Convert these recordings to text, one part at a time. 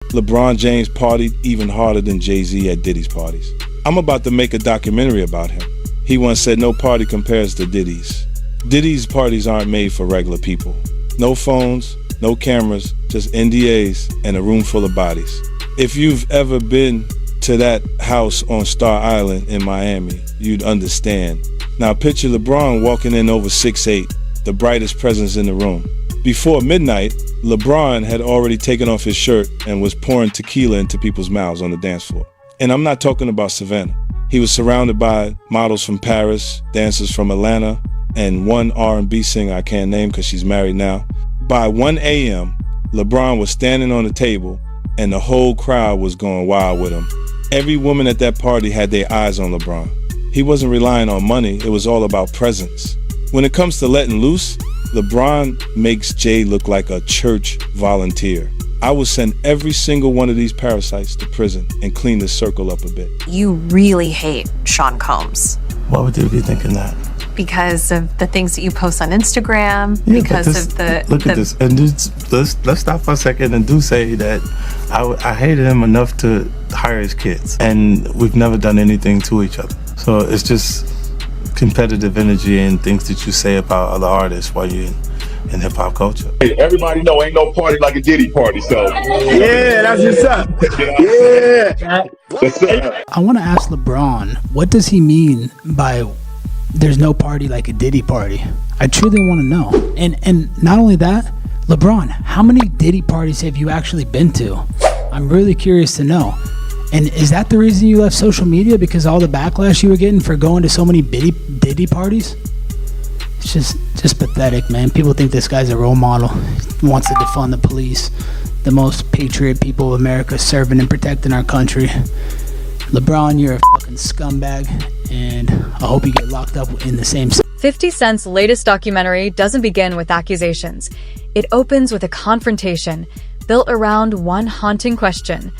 LeBron James partied even harder than Jay-Z at Diddy's parties. I'm about to make a documentary about him. He once said no party compares to Diddy's. Diddy's parties aren't made for regular people. No phones, no cameras, just NDAs and a room full of bodies. If you've ever been to that house on Star Island in Miami, you'd understand. Now picture LeBron walking in over 6'8", the brightest presence in the room. Before midnight, LeBron had already taken off his shirt and was pouring tequila into people's mouths on the dance floor. And I'm not talking about Savannah. He was surrounded by models from Paris, dancers from Atlanta, and one R&B singer I can't name because she's married now. By 1 a.m., LeBron was standing on the table and the whole crowd was going wild with him. Every woman at that party had their eyes on LeBron. He wasn't relying on money, it was all about presence. When it comes to letting loose, LeBron makes Jay look like a church volunteer. I will send every single one of these parasites to prison and clean the circle up a bit. You really hate Sean Combs. Why would you be thinking that? Because of the things that you post on Instagram, Yeah, because of the... Look at this, and let's stop for a second and do say that I hated him enough to hire his kids, and we've never done anything to each other. So it's just competitive energy and things that you say about other artists while you're in hip-hop culture. Hey, everybody know ain't no party like a Diddy party, so... Yeah, that's what's up. Yeah. What's up? I want to ask LeBron, what does he mean by there's no party like a Diddy party? I truly want to know. And not only that, LeBron, how many Diddy parties have you actually been to? I'm really curious to know. And is that the reason you left social media? Because all the backlash you were getting for going to so many Diddy parties? It's just pathetic, man. People think this guy's a role model. He wants to defund the police. The most patriot people of America serving and protecting our country. LeBron, you're a fucking scumbag, and I hope you get locked up in the same... 50 Cent's latest documentary doesn't begin with accusations. It opens with a confrontation built around one haunting question.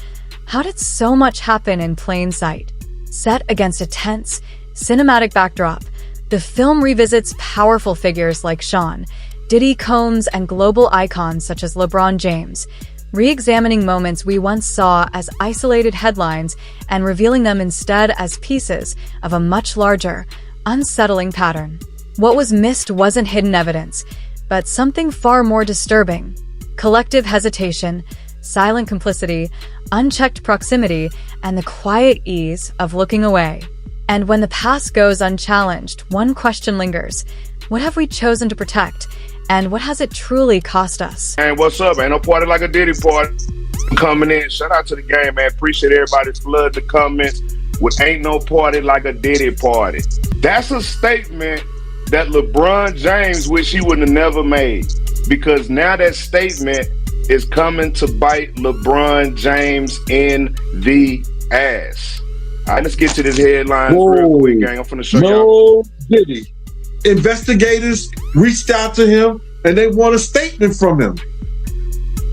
How did so much happen in plain sight? Set against a tense, cinematic backdrop, the film revisits powerful figures like Sean, Diddy, Combs, and global icons such as LeBron James, re-examining moments we once saw as isolated headlines and revealing them instead as pieces of a much larger, unsettling pattern. What was missed wasn't hidden evidence, but something far more disturbing. Collective hesitation, silent complicity, unchecked proximity, and the quiet ease of looking away. And when the past goes unchallenged, one question lingers. What have we chosen to protect? And what has it truly cost us? Man, what's up? Ain't no party like a Diddy party. Coming in. Shout out to the game, man. Appreciate everybody's flood the comments with ain't no party like a Diddy party. That's a statement that LeBron James wish he would have never made. Because now that statement is coming to bite LeBron James in the ass. All right, let's get to this headline real quick, gang. I'm finna show y'all. No Diddy. Investigators reached out to him and they want a statement from him.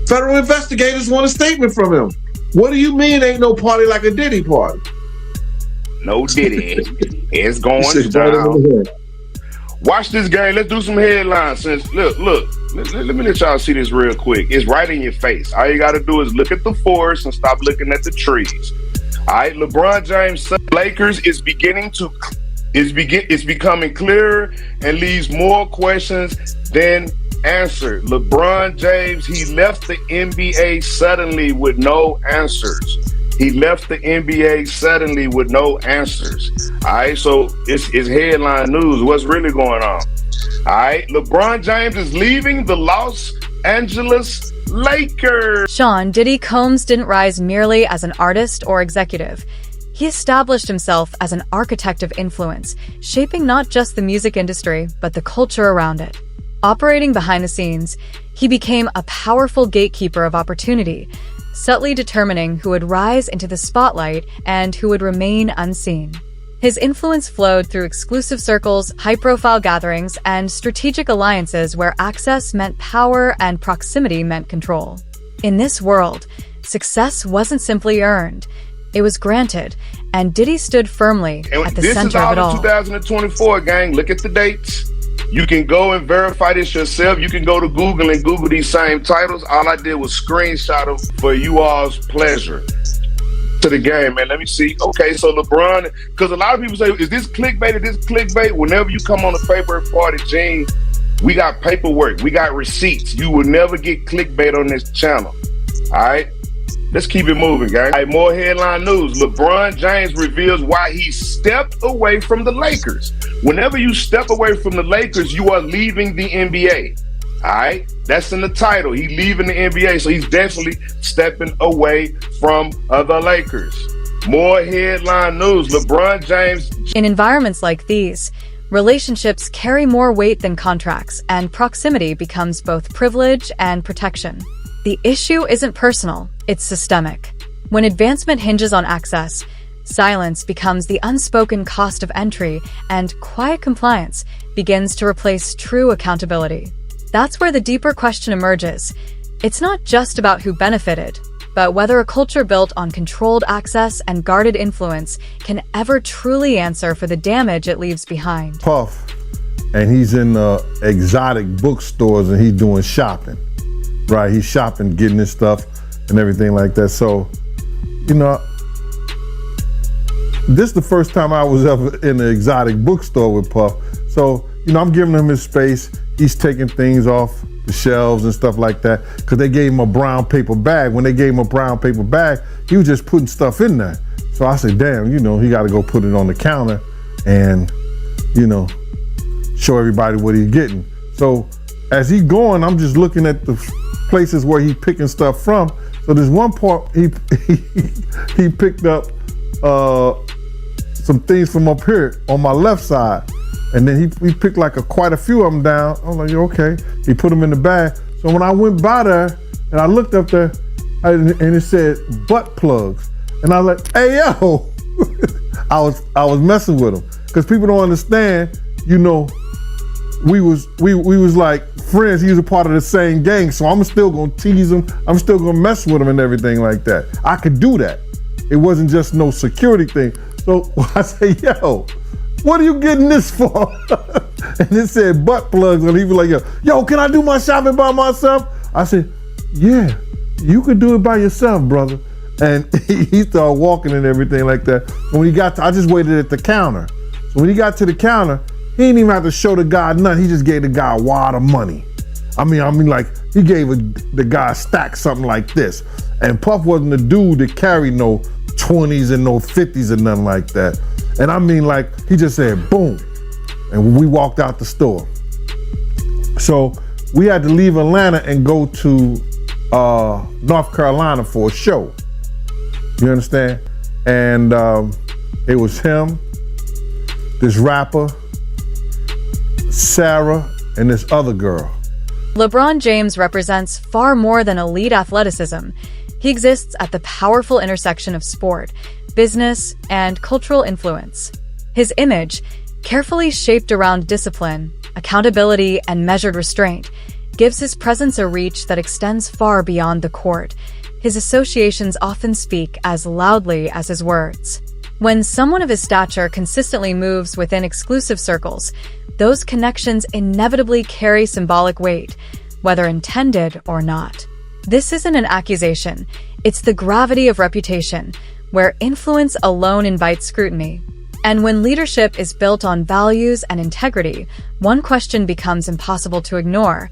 Federal investigators want a statement from him. What do you mean ain't no party like a Diddy party? No Diddy. It's going down. Watch this game. Let's do some headlines. Look. Let me let y'all see this real quick. It's right in your face. All you got to do is look at the forest and stop looking at the trees. All right, LeBron James, Lakers is becoming clearer and leaves more questions than answered. LeBron James, he left the NBA suddenly with no answers. He left the NBA suddenly with no answers. All right, so it's headline news. What's really going on? All right, LeBron James is leaving the Los Angeles Lakers. Sean Diddy Combs didn't rise merely as an artist or executive. He established himself as an architect of influence, shaping not just the music industry, but the culture around it. Operating behind the scenes, he became a powerful gatekeeper of opportunity, subtly determining who would rise into the spotlight and who would remain unseen. His influence flowed through exclusive circles, high-profile gatherings, and strategic alliances where access meant power and proximity meant control. In this world, success wasn't simply earned, it was granted, and Diddy stood firmly at the center of it all. This is all in 2024, gang. Look at the dates. You can go and verify this yourself. You can go to Google and Google these same titles. All I did was screenshot them for you all's pleasure. To the game, man. Let me see. Okay, so LeBron, because a lot of people say, is this clickbait? Is this clickbait? Whenever you come on the paper party, Gene, we got paperwork. We got receipts. You will never get clickbait on this channel. All right? Let's keep it moving, guys. All right, more headline news. LeBron James reveals why he stepped away from the Lakers. Whenever you step away from the Lakers, you are leaving the NBA. All right? That's in the title. He's leaving the NBA, so he's definitely stepping away from the Lakers. More headline news. LeBron James. In environments like these, relationships carry more weight than contracts, and proximity becomes both privilege and protection. The issue isn't personal, it's systemic. When advancement hinges on access, silence becomes the unspoken cost of entry, and quiet compliance begins to replace true accountability. That's where the deeper question emerges. It's not just about who benefited, but whether a culture built on controlled access and guarded influence can ever truly answer for the damage it leaves behind. Puff, and he's in exotic bookstores and he's doing shopping, right? He's shopping, getting his stuff and everything like that. So, you know, this is the first time I was ever in an exotic bookstore with Puff. So, you know, I'm giving him his space. He's taking things off the shelves and stuff like that because they gave him a brown paper bag. When they gave him a brown paper bag, he was just putting stuff in there. So I said, damn, you know, he got to go put it on the counter and, you know, show everybody what he's getting. So as he's going, I'm just looking at the places where he's picking stuff from. So there's one part he picked up some things from up here on my left side. And then he picked like quite a few of them down. I was like, okay. He put them in the bag. So when I went by there and I looked up there and it said butt plugs. And I was like, hey, yo. I was messing with him. Because people don't understand, you know, we was like friends. He was a part of the same gang. So I'm still gonna tease him. I'm still gonna mess with him and everything like that. I could do that. It wasn't just no security thing. So I say, yo, what are you getting this for? And it said butt plugs, and he was like, yo, can I do my shopping by myself? I said, yeah, you could do it by yourself, brother. And he started walking and everything like that. And when he got to, I just waited at the counter. So when he got to the counter, he didn't even have to show the guy nothing. He just gave the guy a wad of money. I mean, like he gave the guy a stack, something like this. And Puff wasn't the dude that carried no 20s and no 50s and nothing like that. And I mean, like, he just said, boom. And we walked out the store. So we had to leave Atlanta and go to North Carolina for a show. You understand? And it was him, this rapper, Sarah, and this other girl. LeBron James represents far more than elite athleticism. He exists at the powerful intersection of sport, business, and cultural influence. His image, carefully shaped around discipline, accountability, and measured restraint, gives his presence a reach that extends far beyond the court. His associations often speak as loudly as his words. When someone of his stature consistently moves within exclusive circles, those connections inevitably carry symbolic weight, whether intended or not. This isn't an accusation, it's the gravity of reputation, where influence alone invites scrutiny. And when leadership is built on values and integrity, one question becomes impossible to ignore.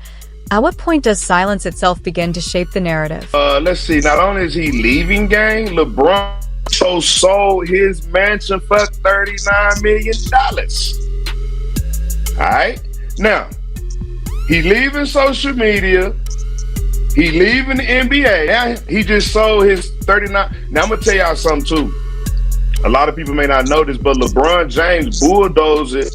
At what point does silence itself begin to shape the narrative? Let's see, not only is he leaving, gang, LeBron sold his mansion for $39 million. All right? Now, he leaving social media. He leaving the NBA. Now, he just sold his 39. Now, I'm going to tell y'all something, too. A lot of people may not know this, but LeBron James bulldozed it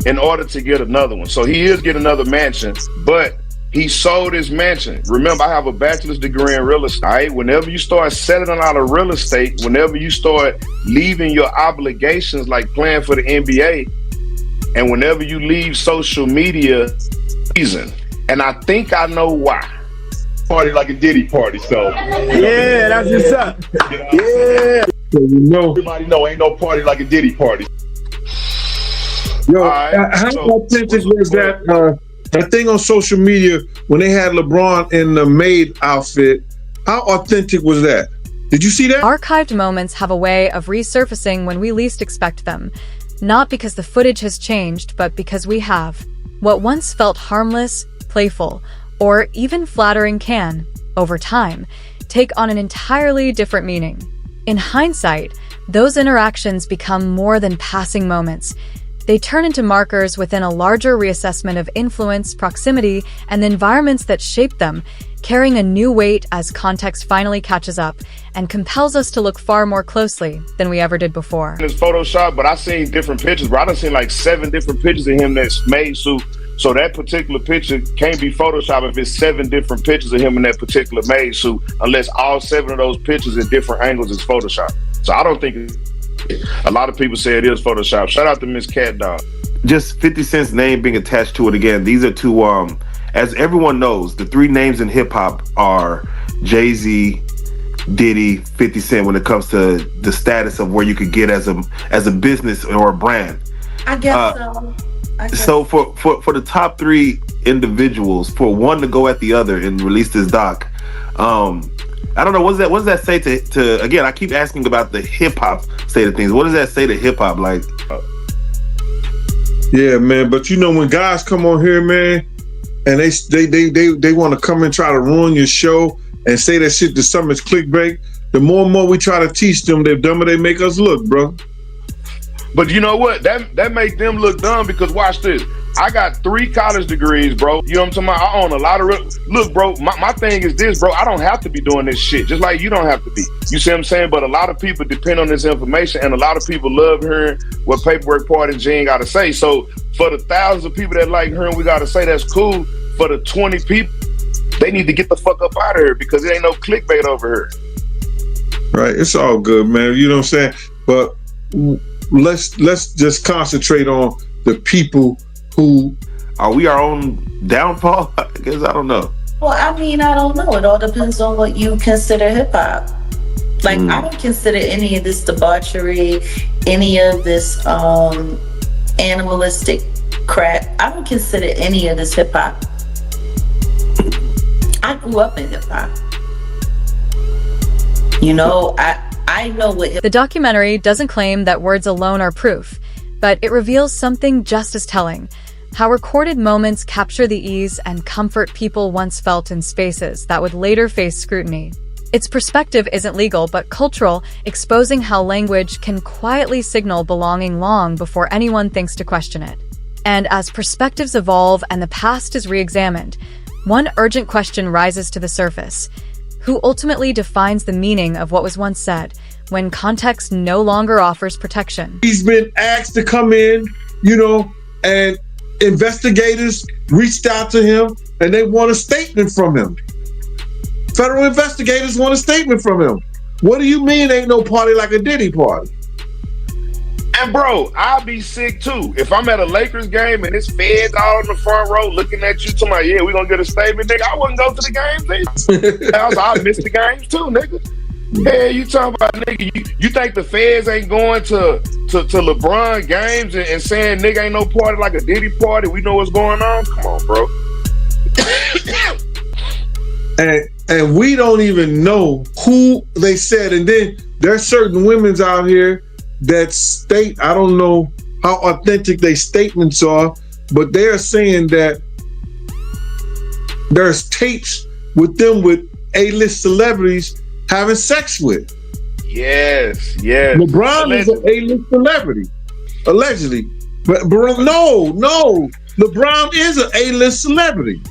in order to get another one. So he is getting another mansion, but he sold his mansion. Remember, I have a bachelor's degree in real estate. Right? Whenever you start settling out of real estate, whenever you start leaving your obligations like playing for the NBA, and whenever you leave social media, reason. And I think I know why. Party like a Diddy party, so. Yeah, that's what's up. Yeah. So you know, Everybody know ain't no party like a Diddy party. Yo, All right, how so- authentic was that thing on social media when they had LeBron in the maid outfit? How authentic was that? Did you see that? Archived moments have a way of resurfacing when we least expect them. Not because the footage has changed, but because we have. What once felt harmless, playful, or even flattering can, over time, take on an entirely different meaning. In hindsight, those interactions become more than passing moments. They turn into markers within a larger reassessment of influence, proximity, and the environments that shaped them, carrying a new weight as context finally catches up and compels us to look far more closely than we ever did before. It's Photoshop, but I seen different pictures, bro. I done seen like 7 different pictures of him that's made suit. So that particular picture can't be Photoshop if it's 7 different pictures of him in that particular made suit, unless all 7 of those pictures in different angles is Photoshop. So I don't think a lot of people say it is Photoshop. Shout out to Miss Cat Dog. Just 50 Cent's name being attached to it again. These are two, as everyone knows, the 3 names in hip hop are Jay-Z, Diddy, 50 Cent when it comes to the status of where you could get as a business or a brand. I guess so. So for the top 3 individuals, for one to go at the other and release this doc, I don't know, what does that say to again, I keep asking about the hip hop state of things. What does that say to hip hop? Like, Yeah, man. But you know, when guys come on here, man, and they want to come and try to ruin your show and say that shit to some is clickbait, the more and more we try to teach them, the dumber they make us look, bro. But you know what? That make them look dumb because watch this. I got 3 college degrees, bro. You know what I'm talking about? I own a lot of look, bro, my thing is this, bro. I don't have to be doing this shit, just like you don't have to be. You see what I'm saying? But a lot of people depend on this information, and a lot of people love hearing what Paperwork Party Gene got to say. So for the thousands of people that like hearing we got to say, that's cool. For the 20 people, they need to get the fuck up out of here because it ain't no clickbait over here. Right, it's all good, man. You know what I'm saying? But let's just concentrate on the people who are we our own downfall? I guess I don't know. Well, I mean, I don't know. It all depends on what you consider hip hop. Like, I don't consider any of this debauchery, any of this animalistic crap. I don't consider any of this hip hop. I grew up in hip hop. You know, I know what The documentary doesn't claim that words alone are proof, but it reveals something just as telling: how recorded moments capture the ease and comfort people once felt in spaces that would later face scrutiny. Its perspective isn't legal, but cultural, exposing how language can quietly signal belonging long before anyone thinks to question it. And as perspectives evolve and the past is re-examined, one urgent question rises to the surface: who ultimately defines the meaning of what was once said when context no longer offers protection? He's been asked to come in, you know, and investigators reached out to him and they want a statement from him. Federal investigators want a statement from him. What do you mean ain't no party like a Diddy party? And bro, I'll be sick too. If I'm at a Lakers game and it's feds all in the front row looking at you to my, yeah, we gonna get a statement, nigga, I wouldn't go to the games either. I miss the games too, nigga. Yeah, you talking about, nigga, you think the feds ain't going to LeBron games and saying, nigga, ain't no party like a Diddy party, we know what's going on? Come on, bro. And we don't even know who they said. And then there's certain women's out here that state, I don't know how authentic their statements are, but they're saying that there's tapes with them with A-list celebrities having sex with. Yes. LeBron is an A-list celebrity, allegedly. But no, LeBron is an A-list celebrity.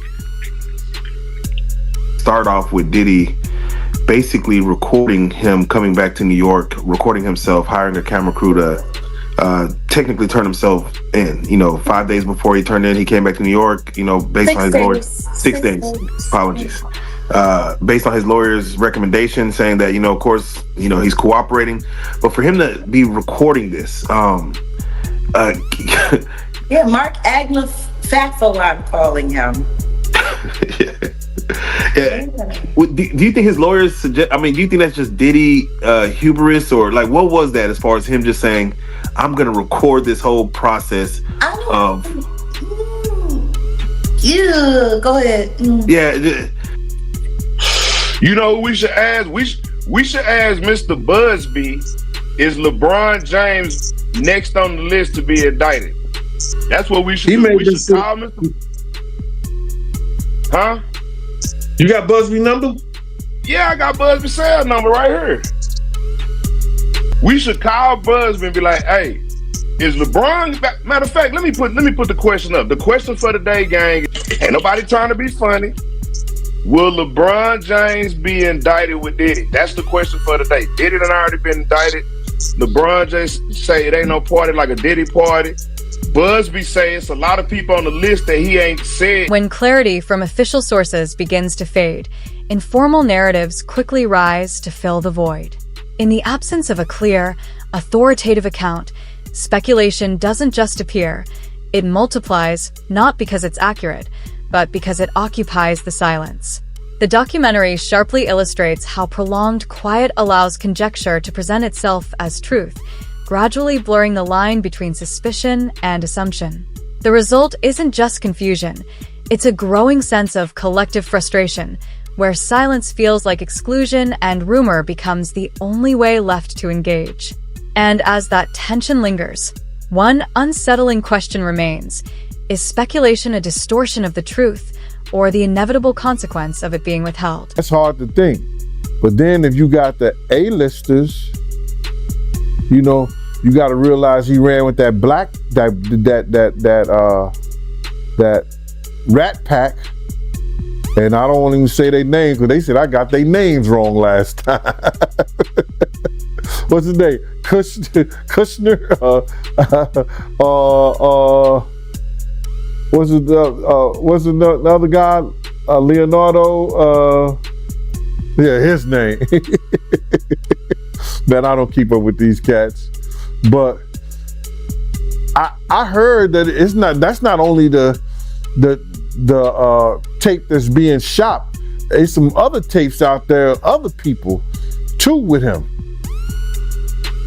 Start off with Diddy basically recording him coming back to New York, recording himself, hiring a camera crew to technically turn himself in. You know, 5 days before he turned in, he came back to New York, you know, based on his lawyer's 6 days. Apologies. Based on his lawyer's recommendation, saying that, you know, of course, you know, he's cooperating. But for him to be recording this, yeah, Mark Agnew Fatfo, I'm calling him. Yeah. Do you think his lawyers suggest? I mean, do you think that's just Diddy hubris, or like what was that as far as him just saying, "I'm going to record this whole process of"? Yeah, go ahead. Yeah. You know who we should ask? We should ask Mr. Busby. Is LeBron James next on the list to be indicted? That's what we should do. We should call Mr. Huh? You got Busby number? Yeah, I got Busby's cell number right here. We should call Busby and be like, "Hey, is LeBron?" Matter of fact, let me put the question up. The question for the day, gang. Ain't nobody trying to be funny. Will LeBron James be indicted with Diddy? That's the question for the day. Diddy done already been indicted. LeBron James say it ain't no party like a Diddy party. Busby say it's a lot of people on the list that he ain't said. When clarity from official sources begins to fade, informal narratives quickly rise to fill the void. In the absence of a clear, authoritative account, speculation doesn't just appear, it multiplies not because it's accurate, but because it occupies the silence. The documentary sharply illustrates how prolonged quiet allows conjecture to present itself as truth, gradually blurring the line between suspicion and assumption. The result isn't just confusion, it's a growing sense of collective frustration, where silence feels like exclusion and rumor becomes the only way left to engage. And as that tension lingers, one unsettling question remains: is speculation a distortion of the truth, or the inevitable consequence of it being withheld? That's hard to think. But then if you got the A-listers, you know, you got to realize he ran with that Rat Pack, and I don't want to even say their names because they said I got their names wrong last time. What's his name? Kushner. What's the other guy? Leonardo. Yeah, his name. Man, I don't keep up with these cats. But I heard that that's not only the tape that's being shot. There's some other tapes out there, other people too with him.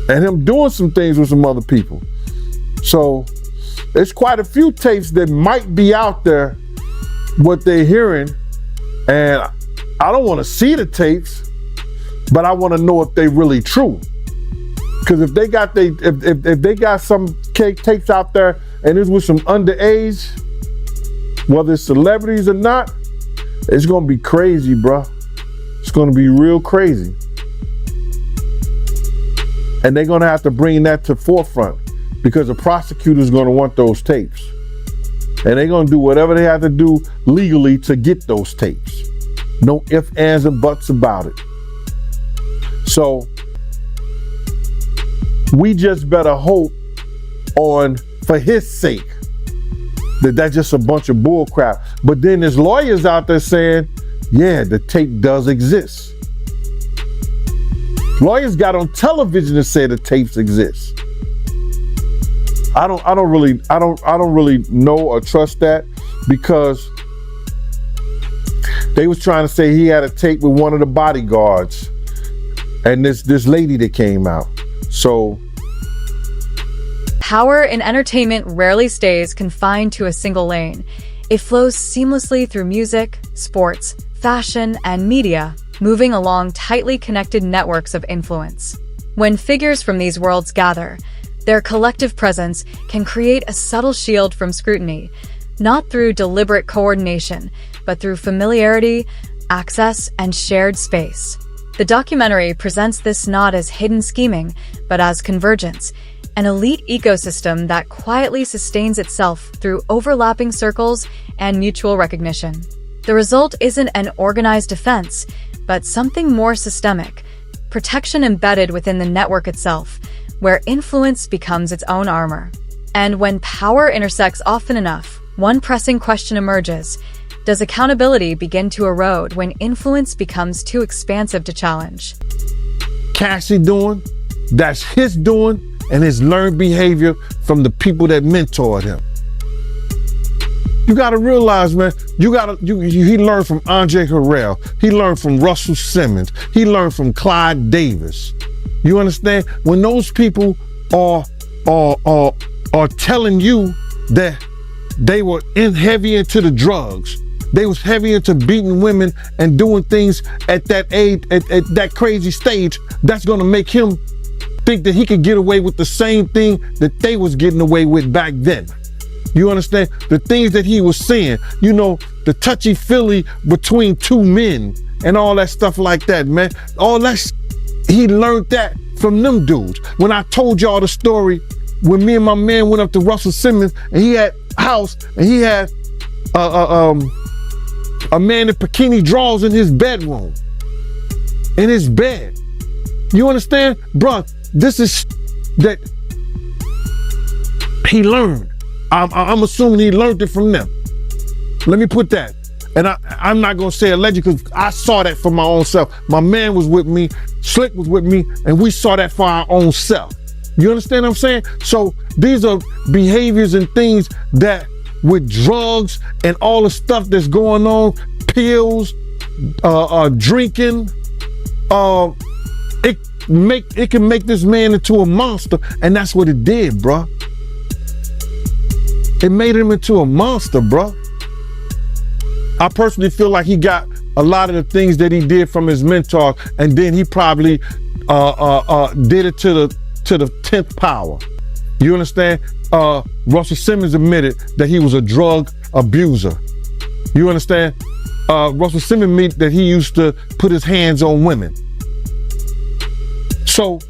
And him doing some things with some other people. So there's quite a few tapes that might be out there, what they're hearing. And I don't want to see the tapes, but I want to know if they're really true. Because if they got some tapes out there and it's with some underage, whether it's celebrities or not, it's gonna be crazy, bro. It's gonna be real crazy. And they're gonna have to bring that to forefront because the prosecutor's gonna want those tapes. And they're gonna do whatever they have to do legally to get those tapes. No ifs, ands, and buts about it. So we just better hope for his sake, that's just a bunch of bull crap. But then there's lawyers out there saying, yeah, the tape does exist. Lawyers got on television to say the tapes exist. I don't really know or trust that, because they was trying to say he had a tape with one of the bodyguards and this lady that came out. So power in entertainment rarely stays confined to a single lane. It flows seamlessly through music, sports, fashion, and media, moving along tightly connected networks of influence. When figures from these worlds gather, their collective presence can create a subtle shield from scrutiny, not through deliberate coordination, but through familiarity, access, and shared space. The documentary presents this not as hidden scheming, but as convergence, an elite ecosystem that quietly sustains itself through overlapping circles and mutual recognition. The result isn't an organized defense, but something more systemic, protection embedded within the network itself, where influence becomes its own armor. And when power intersects often enough, one pressing question emerges: does accountability begin to erode when influence becomes too expansive to challenge? Cassie doing, that's his doing, and his learned behavior from the people that mentored him. You gotta realize, man, he learned from Andre Harrell. He learned from Russell Simmons. He learned from Clyde Davis. You understand? When those people are telling you that they were heavy into the drugs, they was heavy into beating women and doing things at that age, at that crazy stage, that's gonna make him think that he could get away with the same thing that they was getting away with back then. You understand? The things that he was saying, you know, the touchy-feely between two men and all that stuff like that, man. All that, he learned that from them dudes. When I told y'all the story, when me and my man went up to Russell Simmons and he had a house and he had a man in bikini drawers in his bedroom, in his bed. You understand? Bruh, this is that he learned. I'm assuming he learned it from them. Let me put that. And I'm not gonna say allegedly because I saw that for my own self. My man was with me, Slick was with me, and we saw that for our own self. You understand what I'm saying? So these are behaviors and things that with drugs and all the stuff that's going on, pills, drinking, it can make this man into a monster, and that's what it did, bruh. It made him into a monster, bro. I personally feel like he got a lot of the things that he did from his mentor, and then he probably did it to the 10th power. You understand? Russell Simmons admitted that he was a drug abuser. You understand? Russell Simmons admitted that he used to put his hands on women. So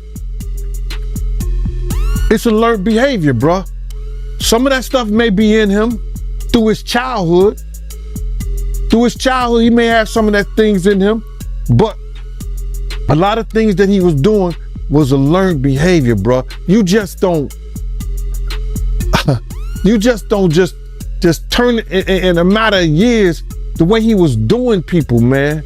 it's a learned behavior, bro. Some of that stuff may be in him through his childhood. Through his childhood, he may have some of that things in him, but a lot of things that he was doing was a learned behavior, bro. You just don't just turn it in a matter of years the way he was doing people, man.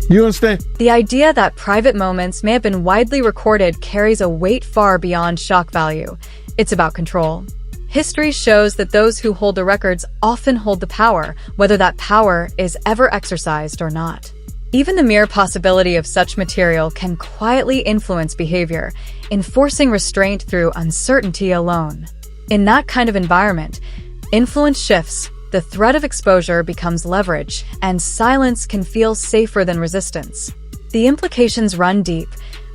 You understand? The idea that private moments may have been widely recorded carries a weight far beyond shock value. It's about control. History shows that those who hold the records often hold the power, whether that power is ever exercised or not. Even the mere possibility of such material can quietly influence behavior, enforcing restraint through uncertainty alone. In that kind of environment, influence shifts, the threat of exposure becomes leverage, and silence can feel safer than resistance. The implications run deep,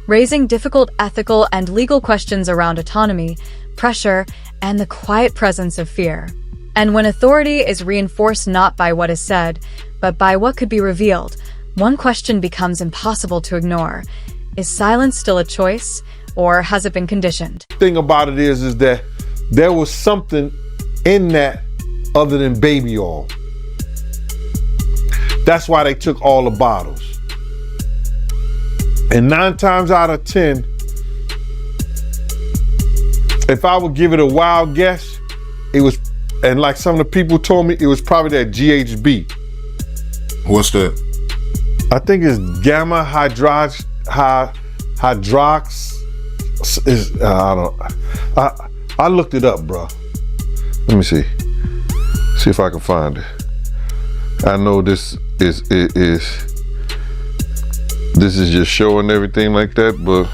raising difficult ethical and legal questions around autonomy, pressure, and the quiet presence of fear. And when authority is reinforced not by what is said, but by what could be revealed, one question becomes impossible to ignore. Is silence still a choice, or has it been conditioned? The thing about it is that there was something in that other than baby oil. That's why they took all the bottles. And 9 times out of 10, if I would give it a wild guess, it was, and like some of the people told me, it was probably that GHB. What's that? I think it's gamma hydrox. I looked it up, bro. Let me see if I can find it. I know this is just showing everything like that, but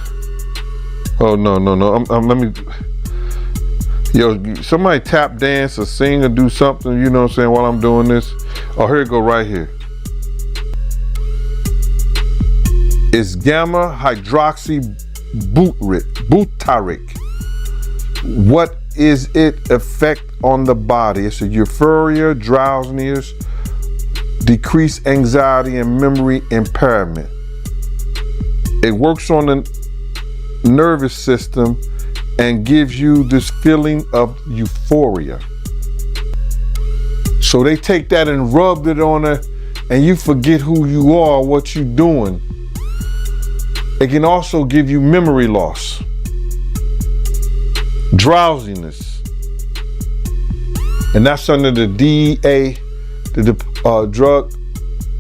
oh no. Let me. Yo, somebody tap dance or sing or do something, you know what I'm saying, while I'm doing this. Oh, here it go right here. It's gamma hydroxy butyric. What is its effect on the body? It's a euphoria, drowsiness, decreased anxiety, and memory impairment. It works on the nervous system and gives you this feeling of euphoria. So they take that and rubbed it on her, and you forget who you are, what you're doing. It can also give you memory loss, drowsiness, and that's under the DEA, the Drug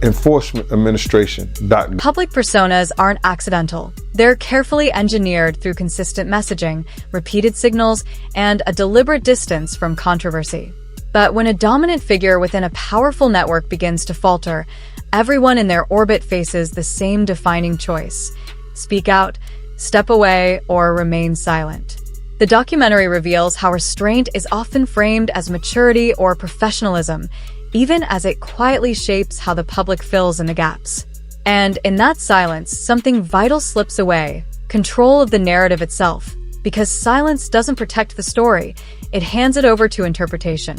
Enforcement Administration. Public personas aren't accidental. They're carefully engineered through consistent messaging, repeated signals, and a deliberate distance from controversy. But when a dominant figure within a powerful network begins to falter, everyone in their orbit faces the same defining choice: speak out, step away, or remain silent. The documentary reveals how restraint is often framed as maturity or professionalism, even as it quietly shapes how the public fills in the gaps. And in that silence, something vital slips away: control of the narrative itself. Because silence doesn't protect the story, it hands it over to interpretation.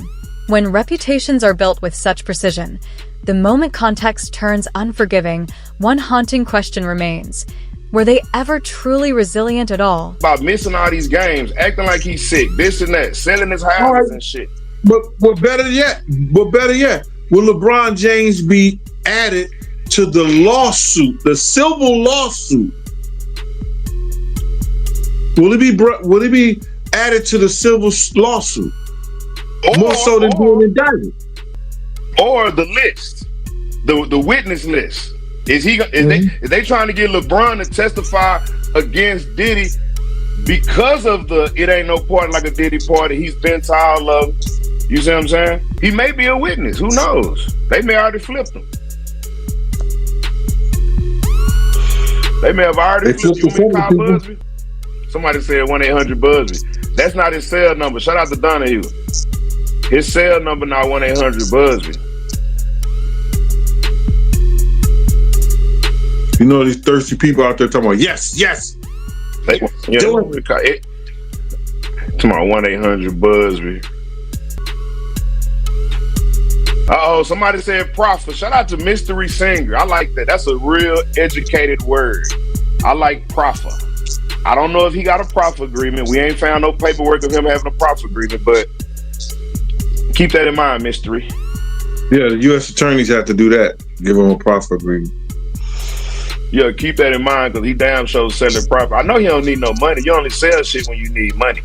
When reputations are built with such precision, the moment context turns unforgiving, one haunting question remains: were they ever truly resilient at all? About missing all these games, acting like he's sick, this and that, selling his houses and shit. But better yet, will LeBron James be added to the lawsuit, the civil lawsuit? Will it be added to the civil lawsuit? More so than being indicted? Or the list, the witness list. Is they trying to get LeBron to testify against Diddy because of the "it ain't no party like a Diddy party"? He's been to all of them. You see what I'm saying? He may be a witness. Who knows? They may already flipped him. They may have already flipped him. You call Busby? Somebody said 1-800-Busby. That's not his cell number. Shout out to Donahue. His cell number not 1-800-Busby. You know these thirsty people out there talking about yes. Come on, 1-800-Busby. Uh-oh, somebody said prophet. Shout out to Mystery Singer. I like that. That's a real educated word. I like prophet. I don't know if he got a profit agreement. We ain't found no paperwork of him having a profit agreement, but keep that in mind, Mystery. Yeah, the U.S. attorneys have to do that. Give him a profit agreement. Yeah, keep that in mind because he damn sure selling profit. I know he don't need no money. You only sell shit when you need money.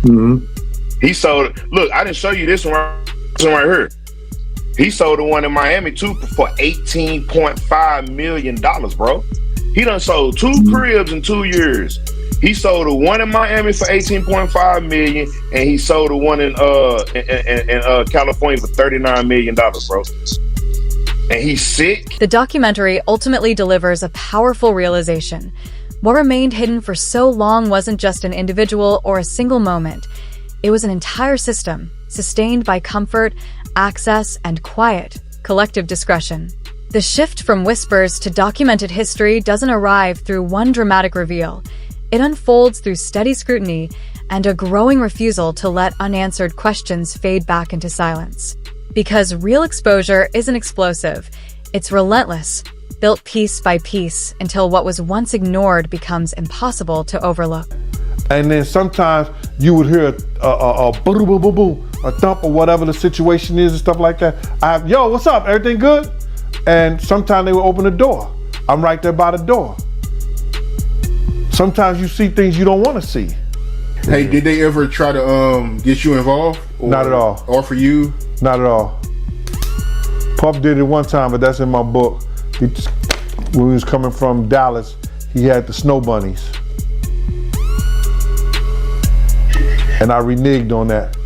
Mm-hmm. He sold. Look, I didn't show you this one right here. He sold the one in Miami too for $18.5 million, bro. He done sold 2 cribs in 2 years. He sold the one in Miami for $18.5 million, and he sold the one in California for $39 million, bro. And he's sick. The documentary ultimately delivers a powerful realization. What remained hidden for so long wasn't just an individual or a single moment. It was an entire system, sustained by comfort, access, and quiet, collective discretion. The shift from whispers to documented history doesn't arrive through one dramatic reveal. It unfolds through steady scrutiny and a growing refusal to let unanswered questions fade back into silence. Because real exposure isn't explosive, it's relentless, built piece by piece until what was once ignored becomes impossible to overlook. And then sometimes you would hear a boo boo boo boo, a thump or whatever the situation is and stuff like that. Yo, what's up? Everything good? And sometimes they would open the door. I'm right there by the door. Sometimes you see things you don't want to see. Hey, did they ever try to get you involved? Or not at all. Offer you? Not at all. Puff did it one time, but that's in my book. When he was coming from Dallas, he had the snow bunnies. And I reneged on that.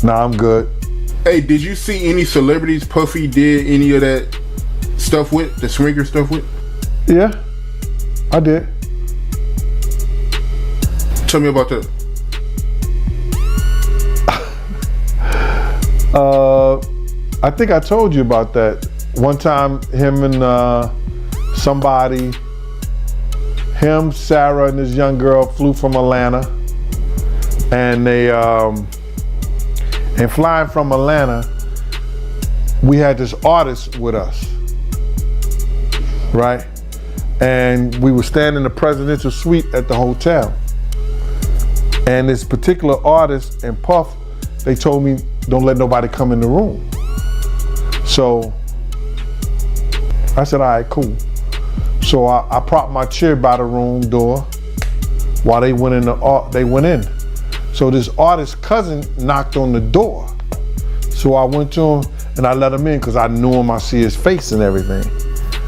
Nah, I'm good. Hey, did you see any celebrities Puffy did any of that stuff with, the swinger stuff with? Yeah, I did. Tell me about that. I think I told you about that. One time, him and somebody, him, Sarah, and this young girl flew from Atlanta. And they, and flying from Atlanta, we had this artist with us, right? And we were staying in the presidential suite at the hotel. And this particular artist and Puff, they told me, don't let nobody come in the room. So I said, all right, cool. So I propped my chair by the room door while they went in. So this artist's cousin knocked on the door. So I went to him and I let him in because I knew him, I see his face and everything.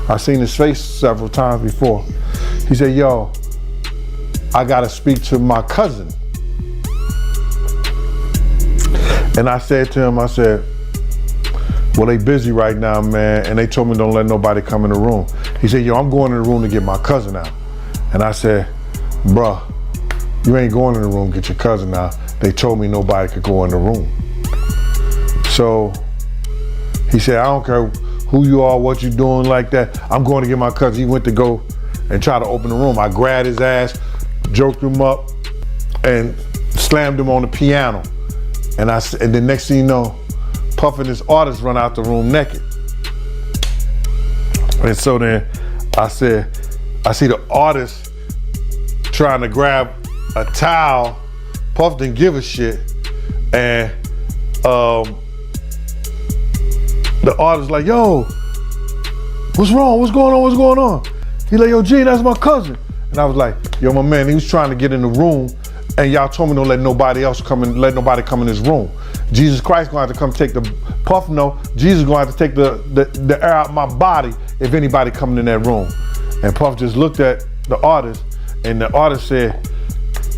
I seen his face several times before. He said, yo, I gotta speak to my cousin. And I said to him, I said, well, they busy right now, man, and they told me don't let nobody come in the room. He said, yo, I'm going in the room to get my cousin out. And I said, bruh, you ain't going in the room, get your cousin out. They told me nobody could go in the room. So he said, I don't care who you are, what you doing like that. I'm going to get my cousin. He went to go and try to open the room. I grabbed his ass, joked him up, and slammed him on the piano. And the next thing you know, Puff and his artist run out the room naked. And so then I said, I see the artist trying to grab a towel. Puff didn't give a shit. And the artist like, yo, what's wrong? What's going on? What's going on? He like, yo, Gene, that's my cousin. And I was like, yo, my man, he was trying to get in the room, and y'all told me don't let nobody else come in, let nobody come in this room. Jesus Christ gonna have to come take the Puff. No, Jesus gonna have to take the air out my body if anybody coming in that room. And Puff just looked at the artist, and the artist said,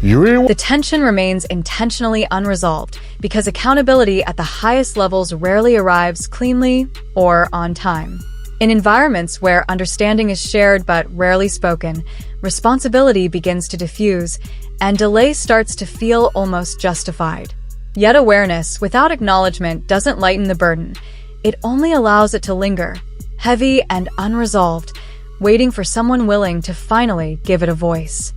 you ain't. The tension remains intentionally unresolved because accountability at the highest levels rarely arrives cleanly or on time. In environments where understanding is shared but rarely spoken, responsibility begins to diffuse, and delay starts to feel almost justified. Yet awareness without acknowledgement doesn't lighten the burden. It only allows it to linger, heavy and unresolved, waiting for someone willing to finally give it a voice.